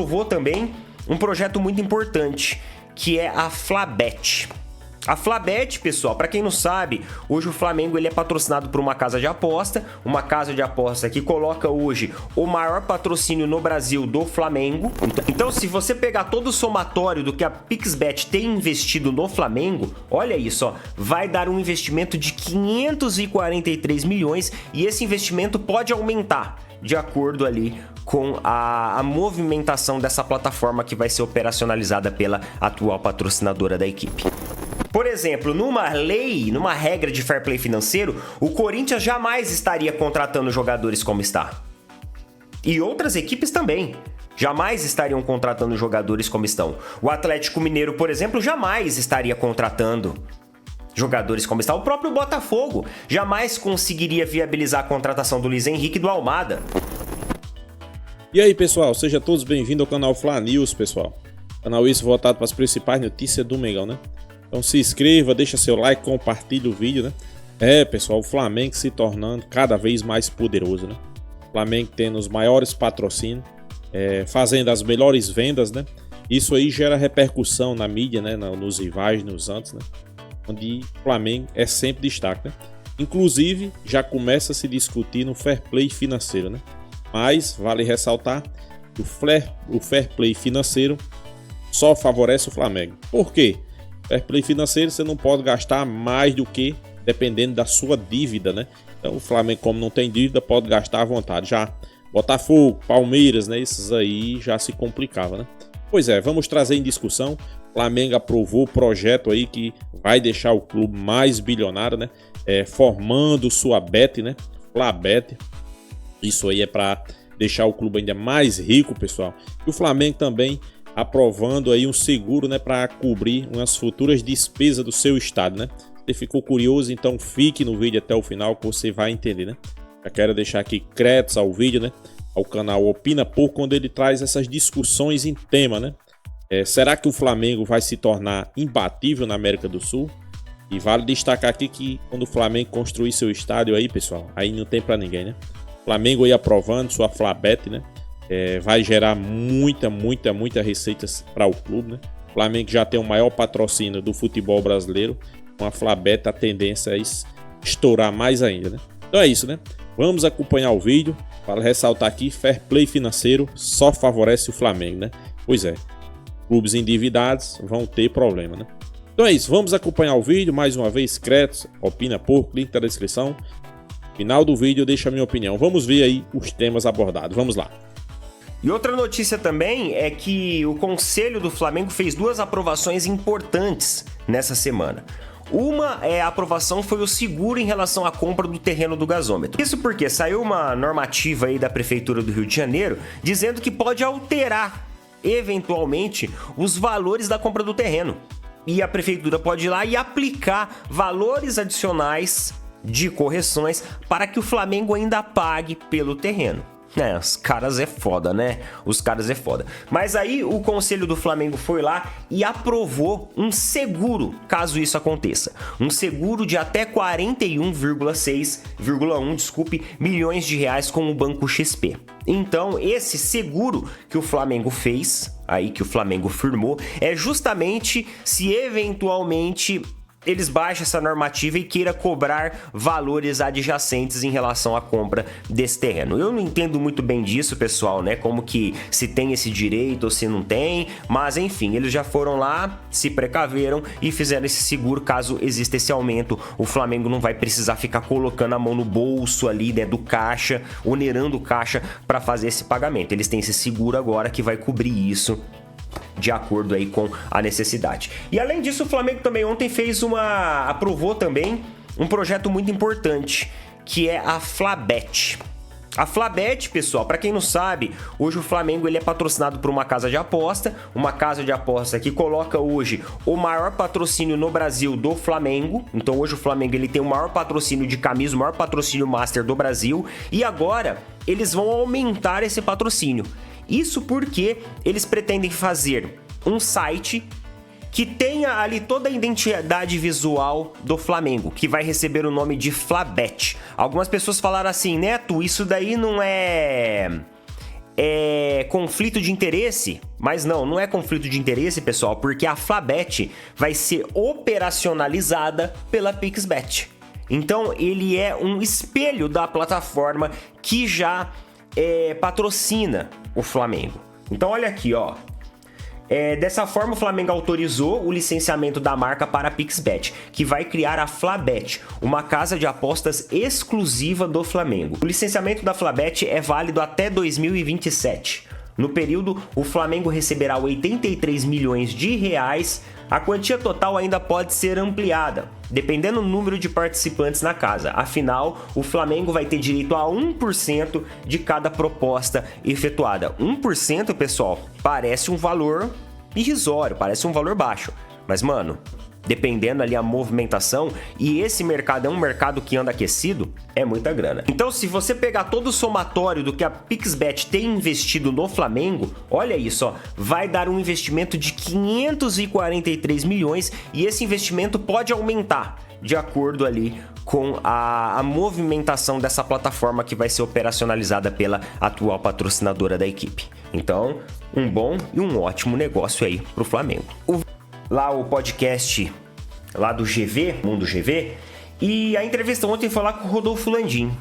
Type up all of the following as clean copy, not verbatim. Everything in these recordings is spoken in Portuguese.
aprovou também um projeto muito importante, que é a Flabet. A Flabet, pessoal, para quem não sabe, hoje o Flamengo ele é patrocinado por uma casa de aposta que coloca hoje o maior patrocínio no Brasil do Flamengo. Então, se você pegar todo o somatório do que a Pixbet tem investido no Flamengo, olha isso, ó, vai dar um investimento de 543 milhões e esse investimento pode aumentar de acordo ali com a movimentação dessa plataforma que vai ser operacionalizada pela atual patrocinadora da equipe. Por exemplo, numa regra de fair play financeiro, o Corinthians jamais estaria contratando jogadores como está. E outras equipes também jamais estariam contratando jogadores como estão. O Atlético Mineiro, por exemplo, jamais estaria contratando jogadores como está. O próprio Botafogo jamais conseguiria viabilizar a contratação do Luiz Henrique e do Almada. E aí, pessoal, sejam todos bem-vindos ao canal Fla News, pessoal. Canal isso voltado para as principais notícias do Mengão, né? Então se inscreva, deixa seu like, compartilhe o vídeo, né? Pessoal, o Flamengo se tornando cada vez mais poderoso, né? O Flamengo tendo os maiores patrocínios, fazendo as melhores vendas, né? Isso aí gera repercussão na mídia, né? Nos rivais, nos antes, né? Onde o Flamengo é sempre destaque, né? Inclusive, já começa a se discutir no fair play financeiro, né? Mas vale ressaltar que o fair play financeiro só favorece o Flamengo. Por quê? Fair play financeiro você não pode gastar mais do que dependendo da sua dívida, né? Então o Flamengo, como não tem dívida, pode gastar à vontade. Já Botafogo, Palmeiras, né? Esses aí já se complicava, né? Pois é, vamos trazer em discussão. O Flamengo aprovou o projeto aí que vai deixar o clube mais bilionário, né? Formando sua Bet, né? Flabet. Isso aí é para deixar o clube ainda mais rico, pessoal. E o Flamengo também aprovando aí um seguro, né, para cobrir umas futuras despesas do seu estádio, né? Se ficou curioso, então fique no vídeo até o final que você vai entender, né? Já quero deixar aqui créditos ao vídeo, né? Ao canal Opina Pouco, quando ele traz essas discussões em tema, né? Será que o Flamengo vai se tornar imbatível na América do Sul? E vale destacar aqui que quando o Flamengo construir seu estádio aí, pessoal, aí não tem para ninguém, né? O Flamengo aí aprovando sua Flabet, né? Vai gerar muita receita para o clube, né? O Flamengo já tem o maior patrocínio do futebol brasileiro. Com a Flabet a tendência é estourar mais ainda, né? Então é isso, né? Vamos acompanhar o vídeo. Para ressaltar aqui, fair play financeiro só favorece o Flamengo, né? Pois é, clubes endividados vão ter problema, né? Então é isso, vamos acompanhar o vídeo. Mais uma vez, créditos, opina pouco, link na descrição. Final do vídeo, deixa a minha opinião. Vamos ver aí os temas abordados. Vamos lá. E outra notícia também é que o Conselho do Flamengo fez duas aprovações importantes nessa semana. Uma a aprovação foi o seguro em relação à compra do terreno do gasômetro. Isso porque saiu uma normativa aí da Prefeitura do Rio de Janeiro dizendo que pode alterar, eventualmente, os valores da compra do terreno. E a Prefeitura pode ir lá e aplicar valores adicionais de correções para que o Flamengo ainda pague pelo terreno. Os caras é foda, né? Os caras é foda. Mas aí o Conselho do Flamengo foi lá e aprovou um seguro, caso isso aconteça. Um seguro de até 41,1 milhões de reais com o Banco XP. Então, esse seguro que o Flamengo fez, aí que o Flamengo firmou, é justamente se eventualmente eles baixam essa normativa e queira cobrar valores adjacentes em relação à compra desse terreno. Eu não entendo muito bem disso, pessoal, né? Como que se tem esse direito ou se não tem, mas enfim, eles já foram lá, se precaveram e fizeram esse seguro caso exista esse aumento. O Flamengo não vai precisar ficar colocando a mão no bolso ali, né, do caixa, onerando o caixa para fazer esse pagamento. Eles têm esse seguro agora que vai cobrir isso de acordo aí com a necessidade. E além disso, o Flamengo também ontem aprovou também um projeto muito importante, que é a Flabet. A Flabet, pessoal, para quem não sabe, hoje o Flamengo ele é patrocinado por uma casa de aposta que coloca hoje o maior patrocínio no Brasil do Flamengo. Então hoje o Flamengo ele tem o maior patrocínio de camisa, o maior patrocínio master do Brasil, e agora eles vão aumentar esse patrocínio. Isso porque eles pretendem fazer um site que tenha ali toda a identidade visual do Flamengo, que vai receber o nome de Flabet. Algumas pessoas falaram assim, Neto, isso daí não é é conflito de interesse, mas não é conflito de interesse, pessoal, porque a Flabet vai ser operacionalizada pela Pixbet. Então ele é um espelho da plataforma que já patrocina o Flamengo. Então olha aqui, ó. Dessa forma, o Flamengo autorizou o licenciamento da marca para a Pixbet, que vai criar a Flabet, uma casa de apostas exclusiva do Flamengo. O licenciamento da Flabet é válido até 2027. No período, o Flamengo receberá 83 milhões de reais. A quantia total ainda pode ser ampliada, dependendo do número de participantes na casa. Afinal, o Flamengo vai ter direito a 1% de cada proposta efetuada. 1%, pessoal, parece um valor irrisório, parece um valor baixo. Mas, mano, dependendo ali a movimentação, e esse mercado é um mercado que anda aquecido, é muita grana. Então, se você pegar todo o somatório do que a Pixbet tem investido no Flamengo, olha isso, ó, vai dar um investimento de 543 milhões e esse investimento pode aumentar de acordo ali com a movimentação dessa plataforma que vai ser operacionalizada pela atual patrocinadora da equipe. Então, um bom e um ótimo negócio aí pro Flamengo. Lá o podcast lá do GV, Mundo GV, e a entrevista ontem foi lá com o Rodolfo Landim.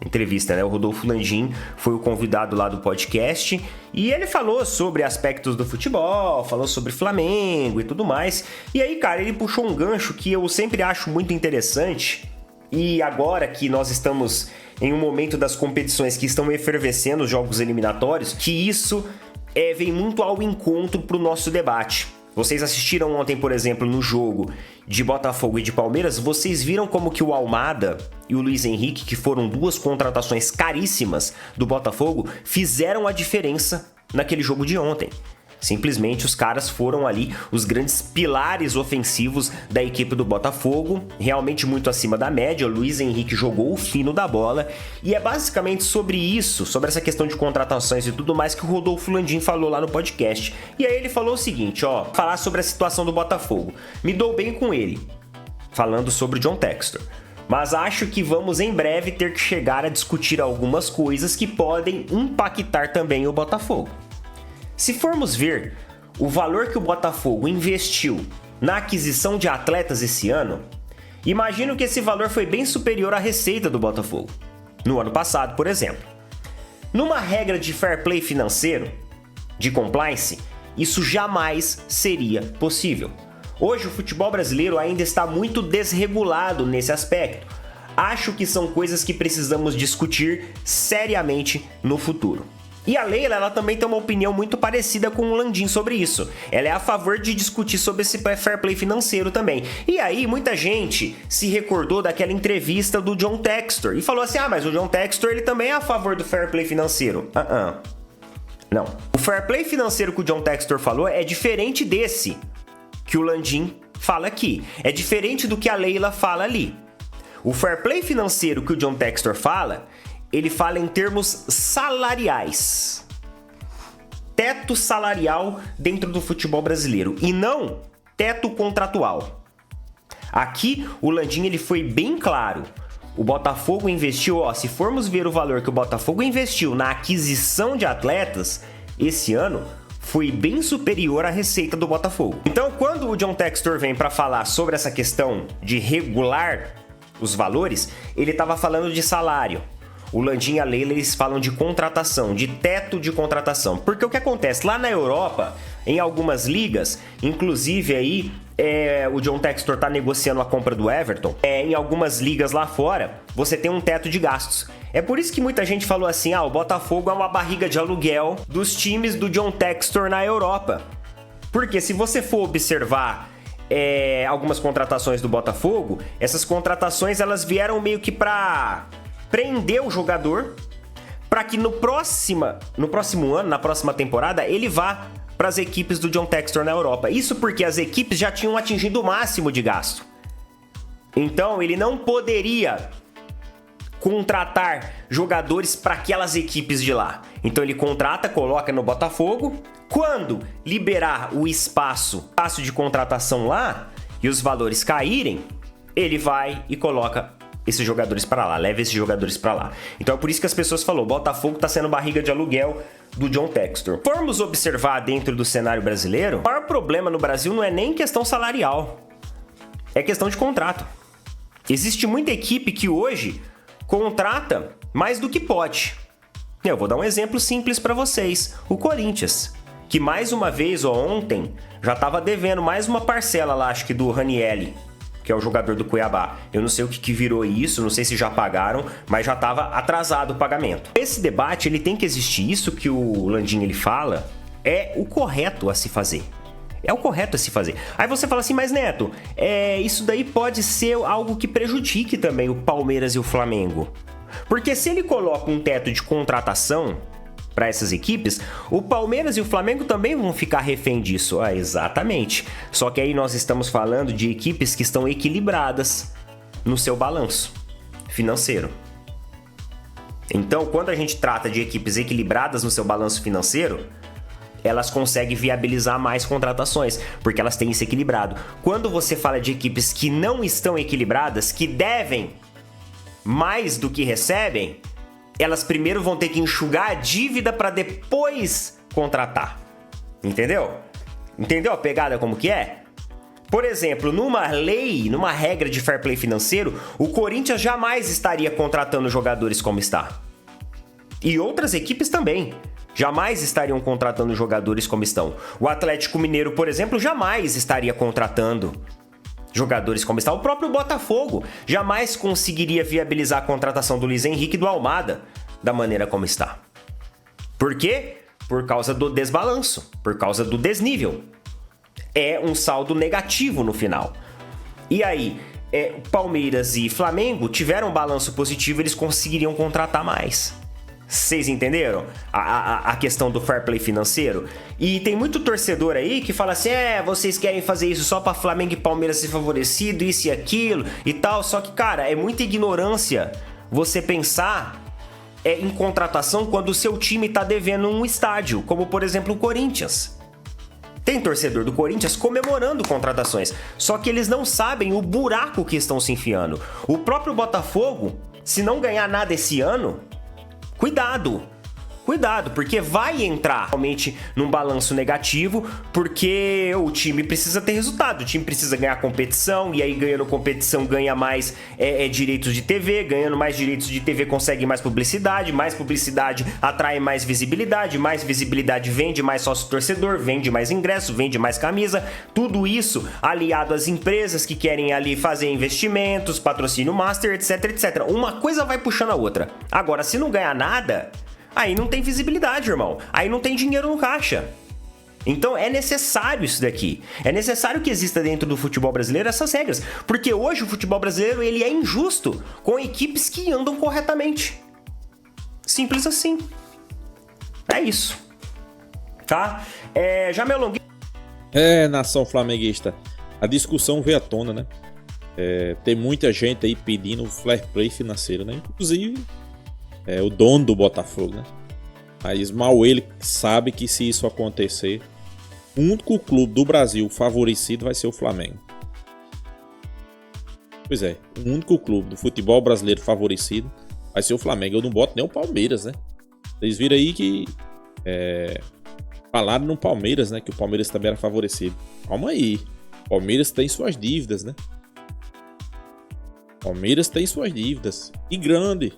Entrevista, né? O Rodolfo Landim foi o convidado lá do podcast e ele falou sobre aspectos do futebol, falou sobre Flamengo e tudo mais. E aí, cara, ele puxou um gancho que eu sempre acho muito interessante. E agora que nós estamos em um momento das competições que estão efervescendo os jogos eliminatórios, que isso vem muito ao encontro pro nosso debate. Vocês assistiram ontem, por exemplo, no jogo de Botafogo e de Palmeiras, vocês viram como que o Almada e o Luiz Henrique, que foram duas contratações caríssimas do Botafogo, fizeram a diferença naquele jogo de ontem. Simplesmente os caras foram ali os grandes pilares ofensivos da equipe do Botafogo, realmente muito acima da média. O Luiz Henrique jogou o fino da bola e é basicamente sobre isso, sobre essa questão de contratações e tudo mais que o Rodolfo Landim falou lá no podcast. E aí ele falou o seguinte, ó, falar sobre a situação do Botafogo. Me dou bem com ele, falando sobre o John Textor. Mas acho que vamos em breve ter que chegar a discutir algumas coisas que podem impactar também o Botafogo. Se formos ver o valor que o Botafogo investiu na aquisição de atletas esse ano, imagino que esse valor foi bem superior à receita do Botafogo, no ano passado, por exemplo. Numa regra de fair play financeiro, de compliance, isso jamais seria possível. Hoje o futebol brasileiro ainda está muito desregulado nesse aspecto. Acho que são coisas que precisamos discutir seriamente no futuro. E a Leila, ela também tem uma opinião muito parecida com o Landim sobre isso. Ela é a favor de discutir sobre esse fair play financeiro também. E aí, muita gente se recordou daquela entrevista do John Textor e falou assim, mas o John Textor, ele também é a favor do fair play financeiro. Não. O fair play financeiro que o John Textor falou é diferente desse que o Landim fala aqui. É diferente do que a Leila fala ali. O fair play financeiro que o John Textor fala, ele fala em termos salariais. Teto salarial dentro do futebol brasileiro e não teto contratual. Aqui o Landim ele foi bem claro. O Botafogo investiu, se formos ver o valor que o Botafogo investiu na aquisição de atletas esse ano, foi bem superior à receita do Botafogo. Então, quando o John Textor vem para falar sobre essa questão de regular os valores, ele estava falando de salário. O Landim e a Leila, eles falam de contratação, de teto de contratação. Porque o que acontece? Lá na Europa, em algumas ligas, inclusive aí, o John Textor tá negociando a compra do Everton, em algumas ligas lá fora, você tem um teto de gastos. É por isso que muita gente falou assim, o Botafogo é uma barriga de aluguel dos times do John Textor na Europa. Porque se você for observar algumas contratações do Botafogo, essas contratações elas vieram meio que pra prender o jogador para que no próximo ano, na próxima temporada, ele vá para as equipes do John Textor na Europa. Isso porque as equipes já tinham atingido o máximo de gasto. Então, ele não poderia contratar jogadores para aquelas equipes de lá. Então, ele contrata, coloca no Botafogo. Quando liberar o espaço de contratação lá e os valores caírem, ele vai e coloca esses jogadores para lá, leve esses jogadores para lá. Então é por isso que as pessoas falam, o Botafogo tá sendo barriga de aluguel do John Textor. Formos observar dentro do cenário brasileiro, o maior problema no Brasil não é nem questão salarial, é questão de contrato. Existe muita equipe que hoje contrata mais do que pode. Eu vou dar um exemplo simples para vocês. O Corinthians, que mais uma vez, ontem, já estava devendo mais uma parcela lá, acho que do Ranieri, que é o jogador do Cuiabá. Eu não sei o que virou isso, não sei se já pagaram, mas já estava atrasado o pagamento. Esse debate, ele tem que existir. Isso que o Landim ele fala é o correto a se fazer. É o correto a se fazer. Aí você fala assim, mas Neto, isso daí pode ser algo que prejudique também o Palmeiras e o Flamengo. Porque se ele coloca um teto de contratação para essas equipes, o Palmeiras e o Flamengo também vão ficar refém disso. Exatamente. Só que aí nós estamos falando de equipes que estão equilibradas no seu balanço financeiro. Então, quando a gente trata de equipes equilibradas no seu balanço financeiro, elas conseguem viabilizar mais contratações, porque elas têm isso equilibrado. Quando você fala de equipes que não estão equilibradas, que devem mais do que recebem, elas primeiro vão ter que enxugar a dívida para depois contratar. Entendeu? Entendeu a pegada como que é? Por exemplo, numa lei, numa regra de fair play financeiro, o Corinthians jamais estaria contratando jogadores como está. E outras equipes também jamais estariam contratando jogadores como estão. O Atlético Mineiro, por exemplo, jamais estaria contratando jogadores como está. O próprio Botafogo jamais conseguiria viabilizar a contratação do Luiz Henrique e do Almada da maneira como está. Por quê? Por causa do desbalanço, por causa do desnível. É um saldo negativo no final. E aí, Palmeiras e Flamengo tiveram um balanço positivo, eles conseguiriam contratar mais. Vocês entenderam a questão do fair play financeiro? E tem muito torcedor aí que fala assim, vocês querem fazer isso só para Flamengo e Palmeiras ser favorecido, isso e aquilo e tal. Só que, cara, é muita ignorância você pensar em contratação quando o seu time tá devendo um estádio, como por exemplo o Corinthians. Tem torcedor do Corinthians comemorando contratações, só que eles não sabem o buraco que estão se enfiando. O próprio Botafogo, se não ganhar nada esse ano, cuidado, porque vai entrar realmente num balanço negativo, porque o time precisa ter resultado, o time precisa ganhar competição, e aí ganhando competição ganha mais direitos de TV, ganhando mais direitos de TV consegue mais publicidade atrai mais visibilidade vende mais sócio-torcedor, vende mais ingresso, vende mais camisa, tudo isso aliado às empresas que querem ali fazer investimentos, patrocínio master, etc. Uma coisa vai puxando a outra. Agora, se não ganhar nada, aí não tem visibilidade, irmão. Aí não tem dinheiro no caixa. Então é necessário isso daqui. É necessário que exista dentro do futebol brasileiro essas regras. Porque hoje o futebol brasileiro ele é injusto com equipes que andam corretamente. Simples assim. É isso. Tá? Já me alonguei. Nação flamenguista. A discussão veio à tona, né? Tem muita gente aí pedindo fair play financeiro, né? Inclusive o dono do Botafogo, né? Mas mal ele sabe que se isso acontecer, o único clube do Brasil favorecido vai ser o Flamengo. Pois é, o único clube do futebol brasileiro favorecido vai ser o Flamengo. Eu não boto nem o Palmeiras, né? Vocês viram aí que falaram no Palmeiras, né? Que o Palmeiras também era favorecido. Calma aí, o Palmeiras tem suas dívidas, né? Palmeiras tem suas dívidas, e grande.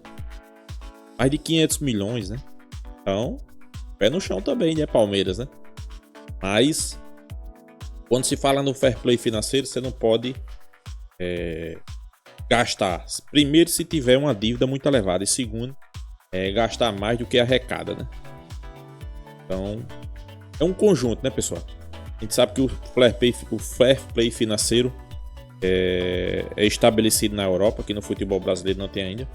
Mais de 500 milhões, né? Então, pé no chão também, né, Palmeiras, né? Mas, quando se fala no fair play financeiro, você não pode gastar. Primeiro, se tiver uma dívida muito elevada. E segundo, gastar mais do que arrecada, né? Então, é um conjunto, né, pessoal? A gente sabe que o fair play financeiro é estabelecido na Europa, que no futebol brasileiro não tem ainda.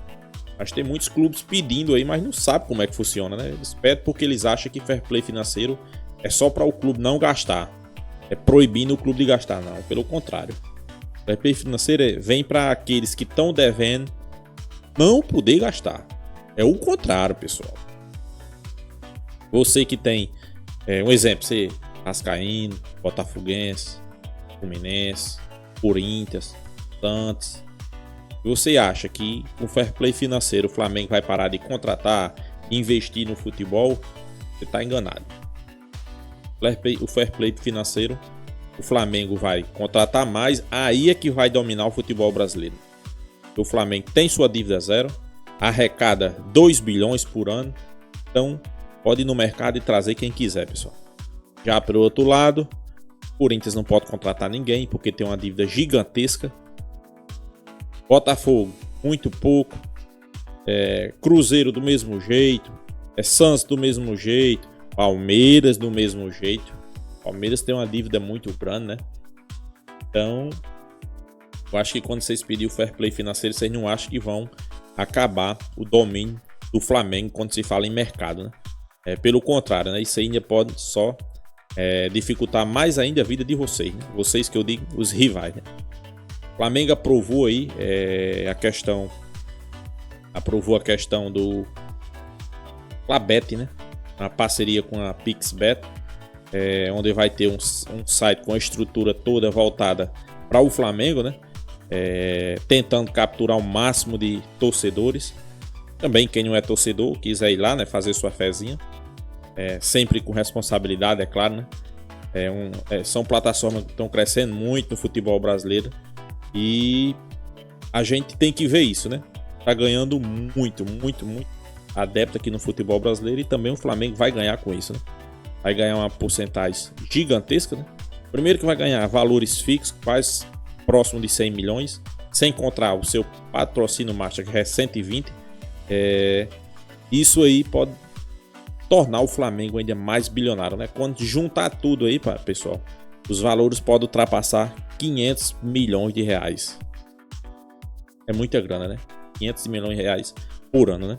Mas tem muitos clubes pedindo aí, mas não sabe como é que funciona, né? Eles pedem porque eles acham que fair play financeiro é só para o clube não gastar. É proibindo o clube de gastar, não. Pelo contrário. Fair play financeiro vem para aqueles que estão devendo não poder gastar. É o contrário, pessoal. Você que tem, um exemplo, você Vascaíno, Botafoguense, Fluminense, Corinthians, Santos. Você acha que com o fair play financeiro o Flamengo vai parar de contratar, investir no futebol? Você está enganado. O fair play financeiro, o Flamengo vai contratar mais, aí é que vai dominar o futebol brasileiro. O Flamengo tem sua dívida zero, arrecada 2 bilhões por ano, então pode ir no mercado e trazer quem quiser, pessoal. Já pelo outro lado, o Corinthians não pode contratar ninguém porque tem uma dívida gigantesca. Botafogo, muito pouco. Cruzeiro do mesmo jeito. Santos do mesmo jeito. Palmeiras do mesmo jeito. Palmeiras tem uma dívida muito grande, né? Então, eu acho que quando vocês pedirem o fair play financeiro, vocês não acham que vão acabar o domínio do Flamengo quando se fala em mercado, né? Pelo contrário, né? Isso ainda pode só dificultar mais ainda a vida de vocês, né? Vocês que eu digo, os rivais, né? O Flamengo aprovou aí a questão do Clabet, né? Uma parceria com a Pixbet, onde vai ter um site com a estrutura toda voltada para o Flamengo, né? Tentando capturar o máximo de torcedores. Também quem não é torcedor quiser ir lá, né? Fazer sua fezinha, sempre com responsabilidade, é claro, né? São plataformas que estão crescendo muito no futebol brasileiro e a gente tem que ver isso, né? Tá ganhando muito adepto aqui no futebol brasileiro e também o Flamengo vai ganhar com isso, né? Vai ganhar uma porcentagem gigantesca, né? Primeiro que vai ganhar valores fixos, quase próximo de 100 milhões, sem encontrar o seu patrocínio master, que é 120. Isso aí pode tornar o Flamengo ainda mais bilionário, né? Quando juntar tudo aí, pessoal, os valores podem ultrapassar 500 milhões de reais. É muita grana, né? 500 milhões de reais por ano, né?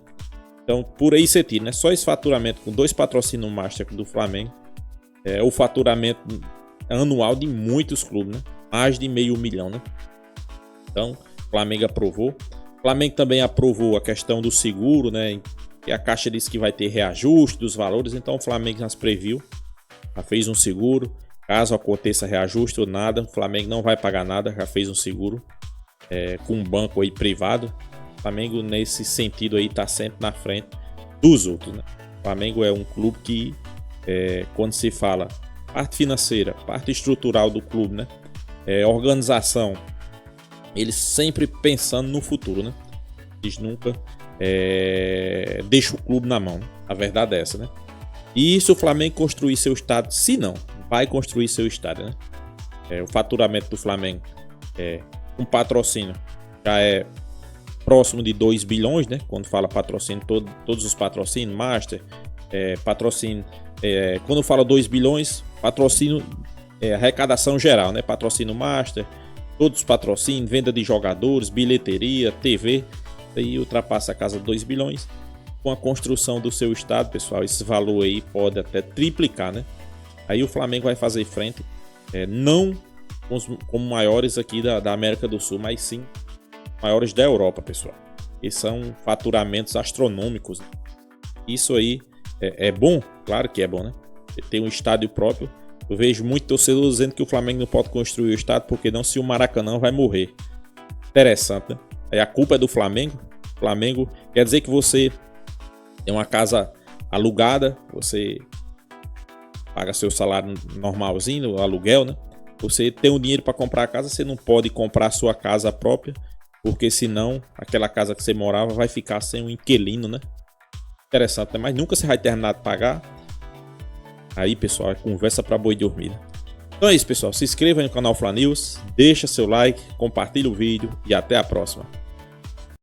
Então, por aí você tira, né? Só esse faturamento com 2 patrocínios master do Flamengo o faturamento anual de muitos clubes, né? Mais de 500 milhões, né? Então, o Flamengo aprovou. O Flamengo também aprovou a questão do seguro, né? E a Caixa disse que vai ter reajuste dos valores, então o Flamengo já se previu, já fez um seguro. Caso aconteça reajuste ou nada, o Flamengo não vai pagar nada, já fez um seguro com um banco aí privado. O Flamengo nesse sentido aí tá sempre na frente dos outros, né? O Flamengo é um clube que quando se fala parte financeira, parte estrutural do clube, né? Organização, eles sempre pensando no futuro, né? Eles nunca deixam o clube na mão, né? A verdade é essa, né? E se o Flamengo construir seu estádio, se não, vai construir seu estádio, né? O faturamento do Flamengo com patrocínio já é próximo de 2 bilhões, né? Quando fala patrocínio, todos os patrocínios, master, patrocínio, quando fala 2 bilhões, patrocínio, arrecadação geral, né? Patrocínio master, todos os patrocínios, venda de jogadores, bilheteria, TV, aí ultrapassa a casa de 2 bilhões. Com a construção do seu estádio, pessoal, esse valor aí pode até triplicar, né? Aí o Flamengo vai fazer frente, não como maiores aqui da América do Sul, mas sim maiores da Europa, pessoal. E são faturamentos astronômicos, né? Isso aí é bom, claro que é bom, né? Ter um estádio próprio. Eu vejo muito torcedor dizendo que o Flamengo não pode construir o estádio porque não, se o Maracanã vai morrer. Interessante, né? Aí a culpa é do Flamengo. O Flamengo quer dizer que você tem uma casa alugada, você paga seu salário normalzinho, aluguel, né? Você tem o dinheiro para comprar a casa, você não pode comprar a sua casa própria, porque senão aquela casa que você morava vai ficar sem um inquilino, né? Interessante, né? Mas nunca você vai terminar de pagar. Aí, pessoal, é conversa para boi dormir, né? Então é isso, pessoal. Se inscreva no canal Fla News, deixa seu like, compartilha o vídeo e até a próxima.